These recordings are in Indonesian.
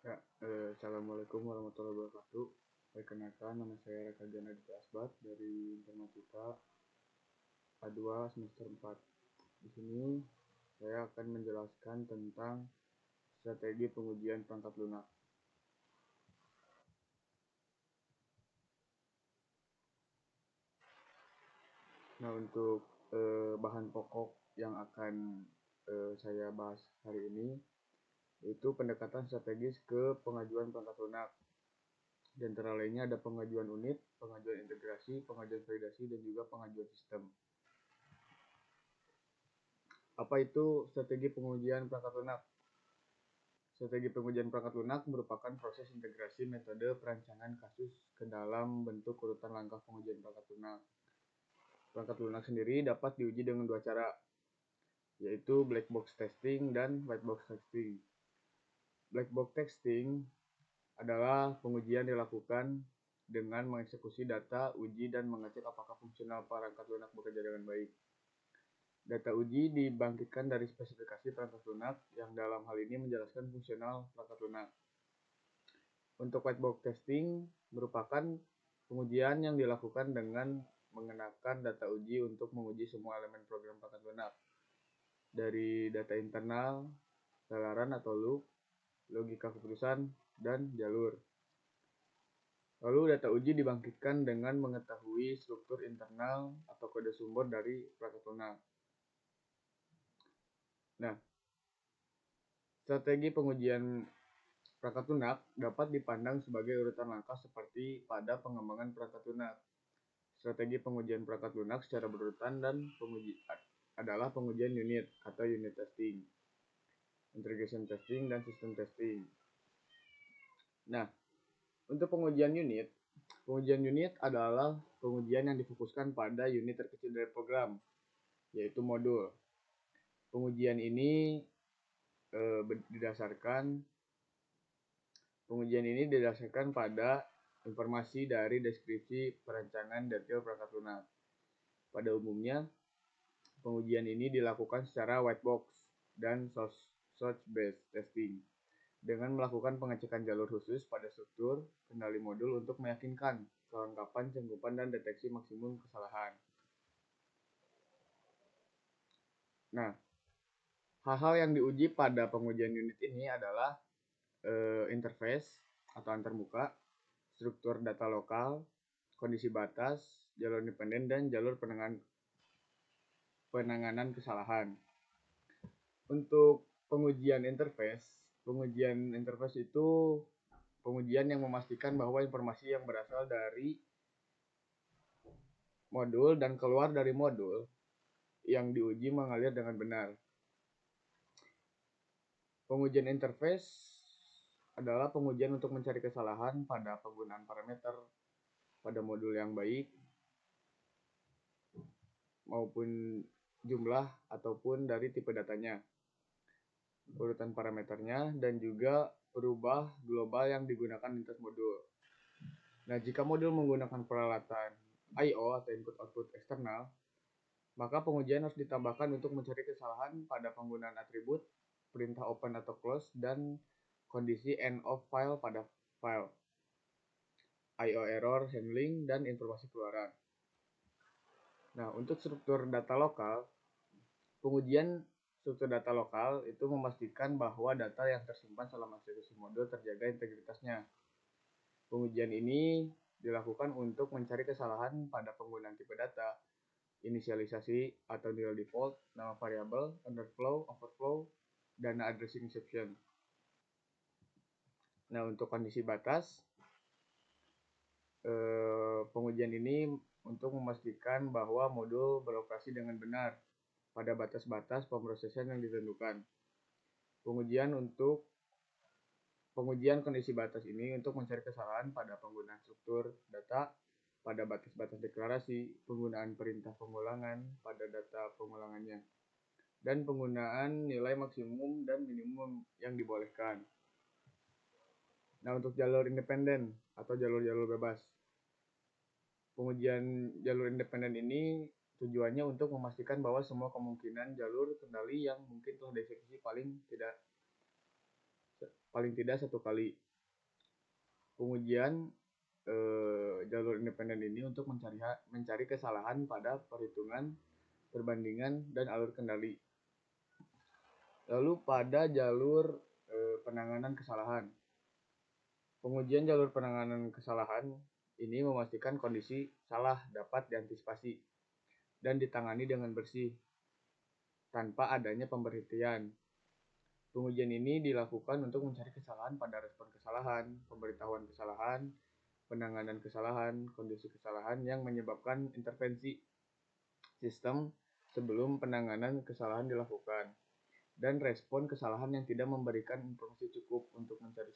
Ya, Assalamualaikum warahmatullahi wabarakatuh. Perkenalkan, nama saya Raka Diana Aditya Asbat dari Informatika A2 semester 4. Di sini saya akan menjelaskan tentang strategi pengujian perangkat lunak. Nah, untuk bahan pokok yang akan saya bahas hari ini yaitu pendekatan strategis ke pengajuan perangkat lunak. Di antara lainnya ada pengajuan unit, pengajuan integrasi, pengajuan validasi, dan juga pengajuan sistem. Apa itu strategi pengujian perangkat lunak? Strategi pengujian perangkat lunak merupakan proses integrasi metode perancangan kasus ke dalam bentuk urutan langkah pengujian perangkat lunak. Perangkat lunak sendiri dapat diuji dengan dua cara, yaitu black box testing dan white box testing. Black box testing adalah pengujian dilakukan dengan mengeksekusi data uji dan mengecek apakah fungsional perangkat lunak bekerja dengan baik. Data uji dibangkitkan dari spesifikasi perangkat lunak yang dalam hal ini menjelaskan fungsional perangkat lunak. Untuk white box testing merupakan pengujian yang dilakukan dengan mengenakan data uji untuk menguji semua elemen program perangkat lunak. Dari data internal, galaran atau loop, logika keputusan, dan jalur. Lalu data uji dibangkitkan dengan mengetahui struktur internal atau kode sumber dari perangkat lunak. Nah, strategi pengujian perangkat lunak dapat dipandang sebagai urutan langkah seperti pada pengembangan perangkat lunak. Strategi pengujian perangkat lunak secara berurutan dan adalah pengujian unit atau unit testing, integration testing, dan system testing. Nah, untuk pengujian unit adalah pengujian yang difokuskan pada unit terkecil dari program, yaitu modul. Pengujian ini didasarkan pada informasi dari deskripsi perancangan detail perangkat lunak. Pada umumnya, pengujian ini dilakukan secara white box dan source-based testing dengan melakukan pengecekan jalur khusus pada struktur kendali modul untuk meyakinkan kelengkapan, cangkupan, dan deteksi maksimum kesalahan. Nah, hal-hal yang diuji pada pengujian unit ini adalah interface atau antarmuka, struktur data lokal, kondisi batas, jalur independen, dan jalur penanganan kesalahan. Untuk pengujian interface itu pengujian yang memastikan bahwa informasi yang berasal dari modul dan keluar dari modul yang diuji mengalir dengan benar. Pengujian interface adalah pengujian untuk mencari kesalahan pada penggunaan parameter pada modul yang baik maupun jumlah ataupun dari tipe datanya, urutan parameternya, dan juga berubah global yang digunakan lintas modul. Nah, jika modul menggunakan peralatan I/O atau input output eksternal, maka pengujian harus ditambahkan untuk mencari kesalahan pada penggunaan atribut, perintah open atau close, dan kondisi end of file pada file, I/O error handling, dan informasi keluaran. Nah, untuk struktur data lokal, pengujian struktur data lokal itu memastikan bahwa data yang tersimpan selama eksekusi modul terjaga integritasnya. Pengujian ini dilakukan untuk mencari kesalahan pada penggunaan tipe data, inisialisasi atau nilai default, nama variabel, underflow, overflow, dan addressing exception. Nah, untuk kondisi batas, pengujian ini untuk memastikan bahwa modul beroperasi dengan benar pada batas-batas pemrosesan yang ditentukan. Pengujian kondisi batas ini untuk mencari kesalahan pada penggunaan struktur data, pada batas-batas deklarasi, penggunaan perintah pengulangan pada data pengulangannya, dan penggunaan nilai maksimum dan minimum yang dibolehkan. Nah, untuk jalur independen atau jalur-jalur bebas, pengujian jalur independen ini tujuannya untuk memastikan bahwa semua kemungkinan jalur kendali yang mungkin telah dieksekusi paling tidak paling tidak 1 kali. Pengujian jalur independen ini untuk mencari kesalahan pada perhitungan, perbandingan, dan alur kendali. Lalu pada jalur penanganan kesalahan. Pengujian jalur penanganan kesalahan ini memastikan kondisi salah dapat diantisipasi dan ditangani dengan bersih tanpa adanya pemberhentian. Pengujian ini dilakukan untuk mencari kesalahan pada respon kesalahan, pemberitahuan kesalahan, penanganan kesalahan, kondisi kesalahan yang menyebabkan intervensi sistem sebelum penanganan kesalahan dilakukan, dan respon kesalahan yang tidak memberikan informasi cukup untuk mencari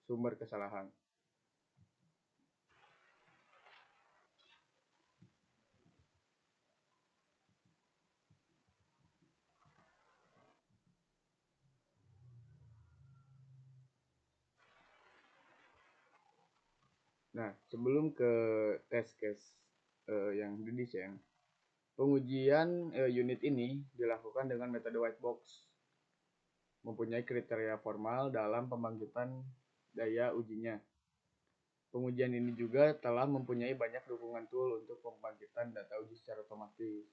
sumber kesalahan. Nah, sebelum ke test case yang didesain, pengujian unit ini dilakukan dengan metode white box, mempunyai kriteria formal dalam pembangkitan daya ujinya. Pengujian ini juga telah mempunyai banyak dukungan tool untuk pembangkitan data uji secara otomatis.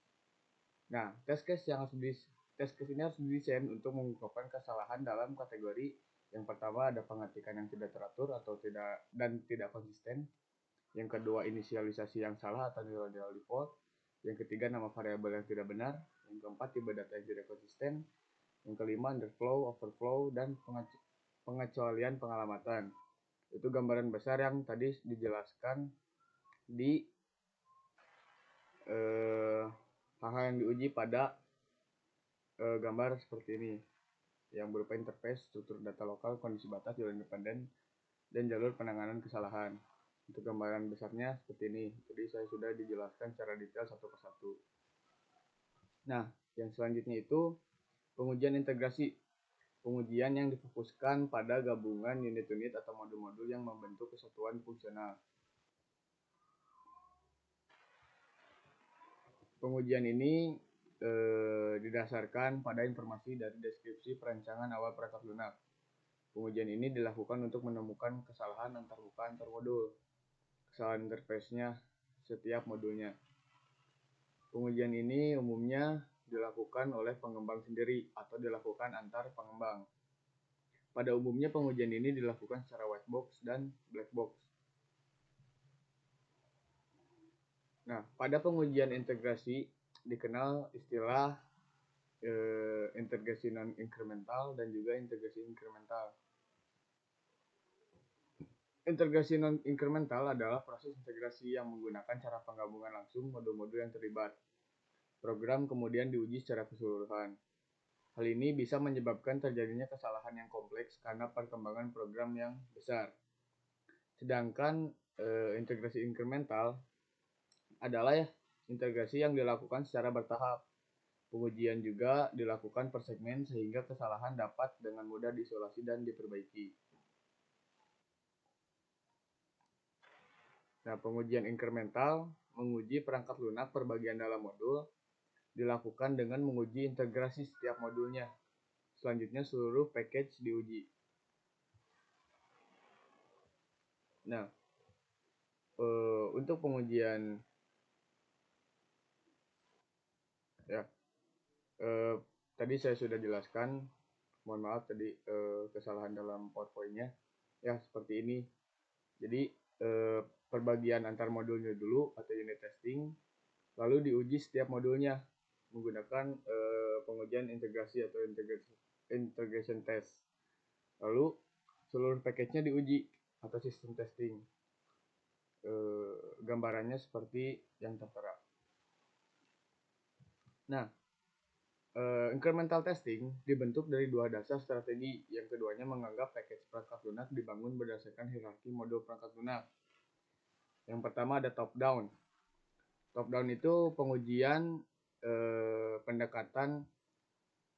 Nah, test case ini harus didesain untuk mengungkapkan kesalahan dalam kategori yang pertama ada pengetikan yang tidak teratur atau tidak konsisten. Yang kedua, inisialisasi yang salah atau nilai-nilai default. Yang ketiga, nama variabel yang tidak benar. Yang keempat, tipe data yang tidak konsisten. Yang kelima, underflow, overflow, dan pengecualian pengalamatan. Itu gambaran besar yang tadi dijelaskan di hal-hal yang diuji pada gambar seperti ini, yang berupa interface, struktur data lokal, kondisi batas, jalur independen, dan jalur penanganan kesalahan. Untuk gambaran besarnya seperti ini. Jadi saya sudah dijelaskan secara detail satu persatu. Nah, yang selanjutnya itu pengujian integrasi. Pengujian yang difokuskan pada gabungan unit-unit atau modul-modul yang membentuk kesatuan fungsional. Pengujian ini didasarkan pada informasi dari deskripsi perancangan awal perangkat lunak. Pengujian ini dilakukan untuk menemukan kesalahan antarmuka antar modul, kesalahan interface-nya setiap modulnya. Pengujian ini umumnya dilakukan oleh pengembang sendiri atau dilakukan antar pengembang. Pada umumnya pengujian ini dilakukan secara white box dan black box. Nah, pada pengujian integrasi dikenal istilah integrasi non-incremental dan juga integrasi incremental. Integrasi non-incremental adalah proses integrasi yang menggunakan cara penggabungan langsung modul-modul yang terlibat. Program kemudian diuji secara keseluruhan. Hal ini bisa menyebabkan terjadinya kesalahan yang kompleks karena perkembangan program yang besar. Sedangkan integrasi incremental adalah integrasi yang dilakukan secara bertahap. Pengujian juga dilakukan per segmen sehingga kesalahan dapat dengan mudah diisolasi dan diperbaiki. Nah, pengujian incremental menguji perangkat lunak per bagian dalam modul dilakukan dengan menguji integrasi setiap modulnya. Selanjutnya seluruh package diuji. Nah, untuk pengujian ya tadi saya sudah jelaskan, mohon maaf tadi kesalahan dalam PowerPoint-nya ya seperti ini. Jadi perbagian antar modulnya dulu atau unit testing, lalu diuji setiap modulnya menggunakan pengujian integrasi atau integration test. Lalu seluruh package-nya diuji atau sistem testing. Gambarannya seperti yang tertera. Nah, incremental testing dibentuk dari dua dasar strategi. Yang keduanya menganggap package perangkat lunak dibangun berdasarkan hierarki modul perangkat lunak. Yang pertama ada top down. Top down itu pengujian pendekatan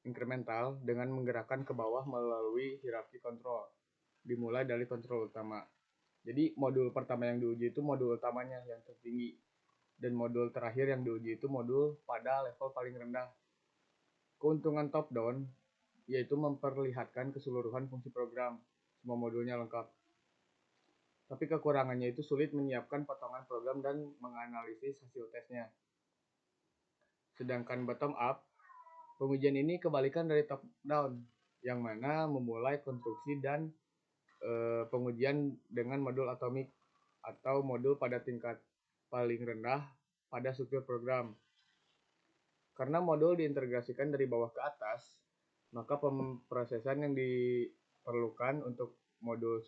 incremental dengan menggerakkan ke bawah melalui hierarki kontrol. Dimulai dari kontrol utama. Jadi modul pertama yang diuji itu modul utamanya yang tertinggi. Dan modul terakhir yang diuji itu modul pada level paling rendah. Keuntungan top down yaitu memperlihatkan keseluruhan fungsi program. semua modulnya lengkap. Tapi kekurangannya itu sulit menyiapkan potongan program dan menganalisis hasil tesnya. Sedangkan bottom up, pengujian ini kebalikan dari top down, yang mana memulai konstruksi dan pengujian dengan modul atomik atau modul pada tingkat paling rendah pada struktur program. Karena modul diintegrasikan dari bawah ke atas, maka pemrosesan yang diperlukan untuk modul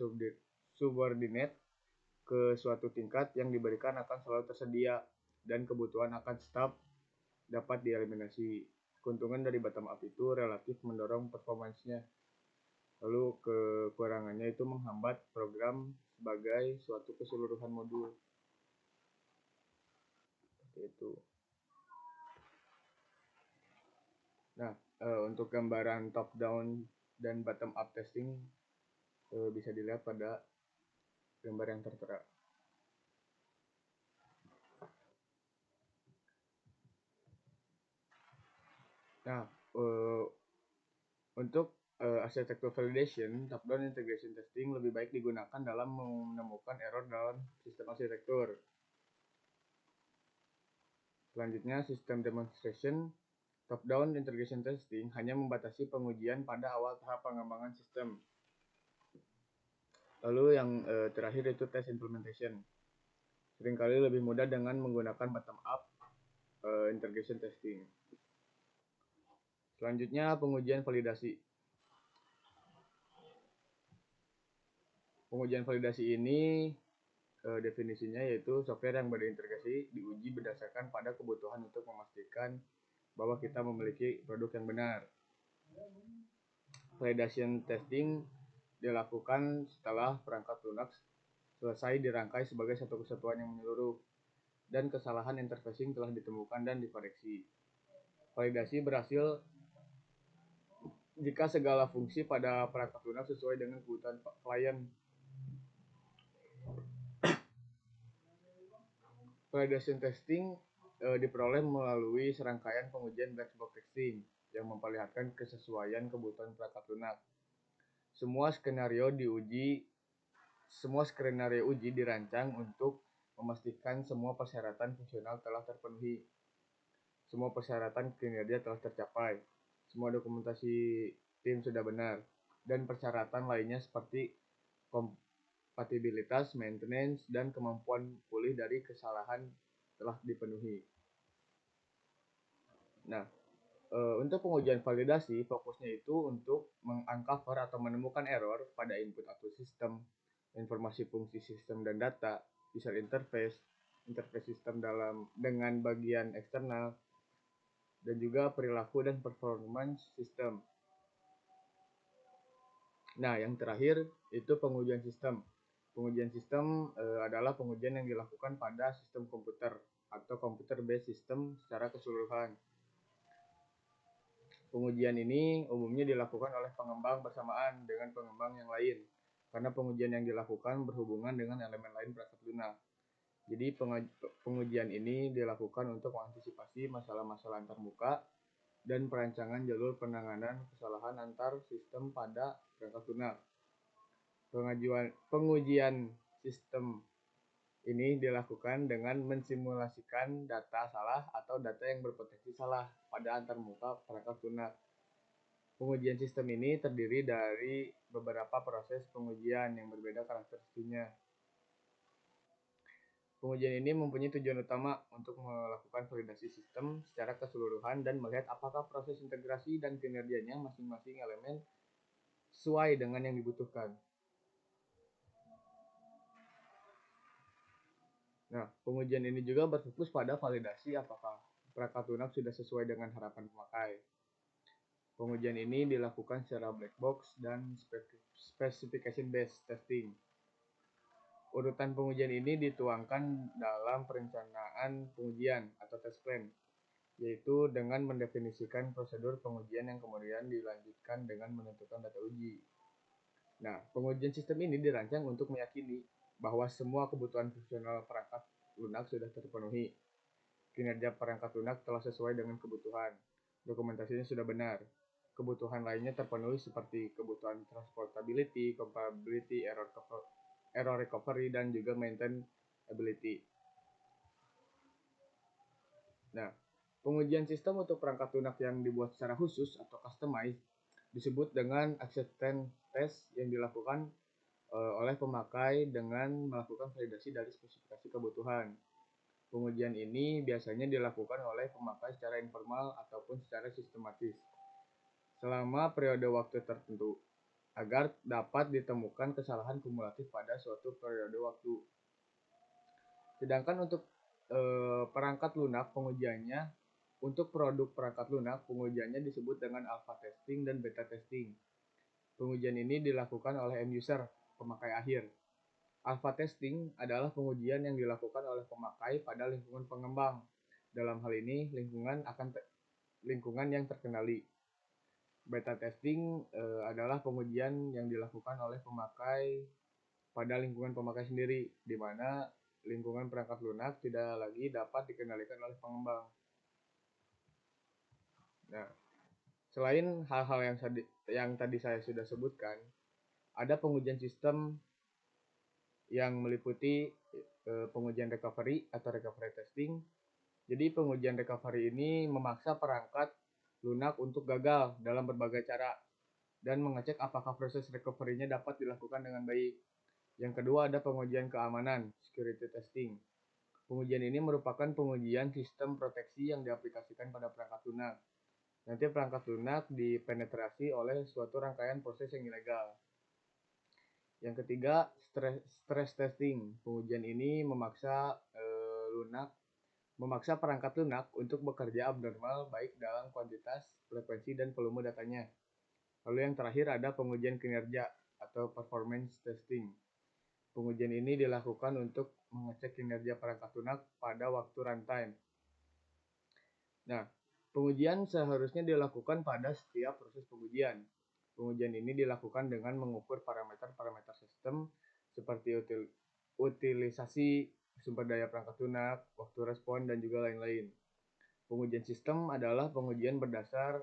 subordinate ke suatu tingkat yang diberikan akan selalu tersedia dan kebutuhan akan tetap dapat dieliminasi. Keuntungan dari bottom up itu relatif mendorong performance-nya. Lalu kekurangannya itu menghambat program sebagai suatu keseluruhan modul. Seperti itu. Nah, untuk gambaran top down dan bottom up testing bisa dilihat pada gambar yang tertera. Nah, untuk architecture validation, top-down integration testing lebih baik digunakan dalam menemukan error dalam sistem arsitektur. Selanjutnya, sistem demonstration. Top-down integration testing hanya membatasi pengujian pada awal tahap pengembangan sistem. Lalu yang terakhir itu test implementation. Seringkali lebih mudah dengan menggunakan bottom-up integration testing. Selanjutnya, pengujian validasi. Pengujian validasi ini definisinya yaitu software yang berintegrasi diuji berdasarkan pada kebutuhan untuk memastikan bahwa kita memiliki produk yang benar. Validation testing dilakukan setelah perangkat lunak selesai dirangkai sebagai satu kesatuan yang menyeluruh dan kesalahan interfacing telah ditemukan dan dikoreksi. Validasi berhasil jika segala fungsi pada perangkat lunak sesuai dengan kebutuhan klien. Validation testing diperoleh melalui serangkaian pengujian black box testing yang memperlihatkan kesesuaian kebutuhan perangkat lunak. Semua skenario uji dirancang untuk memastikan semua persyaratan fungsional telah terpenuhi, semua persyaratan kinerja telah tercapai, semua dokumentasi tim sudah benar, dan persyaratan lainnya seperti kompatibilitas, maintenance, dan kemampuan pulih dari kesalahan telah dipenuhi. Nah, untuk pengujian validasi, fokusnya itu untuk menguncover atau menemukan error pada input atau sistem, informasi fungsi sistem dan data, user interface sistem dengan bagian eksternal, dan juga perilaku dan performance sistem. Nah, yang terakhir itu pengujian sistem. Pengujian sistem adalah pengujian yang dilakukan pada sistem komputer atau computer-based system secara keseluruhan. Pengujian ini umumnya dilakukan oleh pengembang bersamaan dengan pengembang yang lain, karena pengujian yang dilakukan berhubungan dengan elemen lain perangkat lunak. Jadi pengujian ini dilakukan untuk mengantisipasi masalah-masalah antarmuka dan perancangan jalur penanganan kesalahan antar sistem pada perangkat lunak. Pengujian sistem ini dilakukan dengan mensimulasikan data salah atau data yang berpotensi salah pada antarmuka perangkat lunak. Pengujian sistem ini terdiri dari beberapa proses pengujian yang berbeda karakteristiknya. Pengujian ini mempunyai tujuan utama untuk melakukan validasi sistem secara keseluruhan dan melihat apakah proses integrasi dan kinerjanya masing-masing elemen sesuai dengan yang dibutuhkan. Nah, pengujian ini juga berfokus pada validasi apakah perangkat lunak sudah sesuai dengan harapan pemakai. Pengujian ini dilakukan secara black box dan specification based testing. Urutan pengujian ini dituangkan dalam perencanaan pengujian atau test plan, yaitu dengan mendefinisikan prosedur pengujian yang kemudian dilanjutkan dengan menentukan data uji. Nah, pengujian sistem ini dirancang untuk meyakini bahwa semua kebutuhan fungsional perangkat lunak sudah terpenuhi. Kinerja perangkat lunak telah sesuai dengan kebutuhan. Dokumentasinya sudah benar. kebutuhan lainnya terpenuhi seperti kebutuhan transportability, compatibility, error recovery, dan juga maintainability. Nah, pengujian sistem untuk perangkat lunak yang dibuat secara khusus atau customized disebut dengan acceptance test yang dilakukan oleh pemakai dengan melakukan validasi dari spesifikasi kebutuhan. Pengujian ini biasanya dilakukan oleh pemakai secara informal ataupun secara sistematis selama periode waktu tertentu agar dapat ditemukan kesalahan kumulatif pada suatu periode waktu. Sedangkan untuk perangkat lunak pengujiannya, untuk produk perangkat lunak pengujiannya disebut dengan alpha testing dan beta testing. Pengujian ini dilakukan oleh end user, pemakai akhir. Alpha testing adalah pengujian yang dilakukan oleh pemakai pada lingkungan pengembang. Dalam hal ini, lingkungan yang terkendali. Beta testing adalah pengujian yang dilakukan oleh pemakai pada lingkungan pemakai sendiri, di mana lingkungan perangkat lunak tidak lagi dapat dikendalikan oleh pengembang. Nah, selain hal-hal yang tadi saya sudah sebutkan, ada pengujian sistem yang meliputi pengujian recovery atau recovery testing. Jadi pengujian recovery ini memaksa perangkat lunak untuk gagal dalam berbagai cara dan mengecek apakah proses recovery-nya dapat dilakukan dengan baik. Yang kedua ada pengujian keamanan, security testing. Pengujian ini merupakan pengujian sistem proteksi yang diaplikasikan pada perangkat lunak. Nanti perangkat lunak dipenetrasi oleh suatu rangkaian proses yang ilegal. Yang ketiga, stress testing. Pengujian ini memaksa perangkat lunak untuk bekerja abnormal baik dalam kuantitas, frekuensi, dan volume datanya. Lalu yang terakhir ada pengujian kinerja atau performance testing. Pengujian ini dilakukan untuk mengecek kinerja perangkat lunak pada waktu runtime. Nah, pengujian seharusnya dilakukan pada setiap proses pengujian. Pengujian ini dilakukan dengan mengukur parameter-parameter sistem seperti utilisasi sumber daya perangkat lunak, waktu respon, dan juga lain-lain. Pengujian sistem adalah pengujian berdasar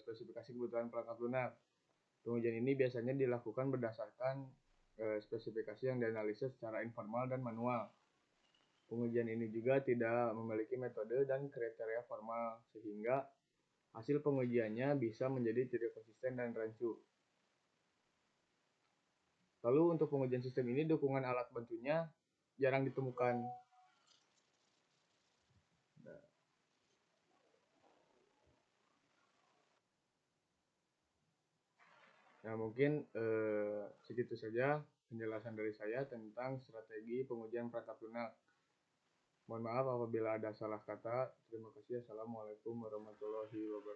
spesifikasi kebutuhan perangkat lunak. Pengujian ini biasanya dilakukan berdasarkan spesifikasi yang dianalisis secara informal dan manual. Pengujian ini juga tidak memiliki metode dan kriteria formal, sehingga hasil pengujiannya bisa menjadi tidak konsisten dan rancu. Lalu untuk pengujian sistem ini, dukungan alat bantunya jarang ditemukan. Nah, mungkin segitu saja penjelasan dari saya tentang strategi pengujian perangkat lunak. Mohon maaf apabila ada salah kata. Terima kasih. Assalamualaikum warahmatullahi wabarakatuh.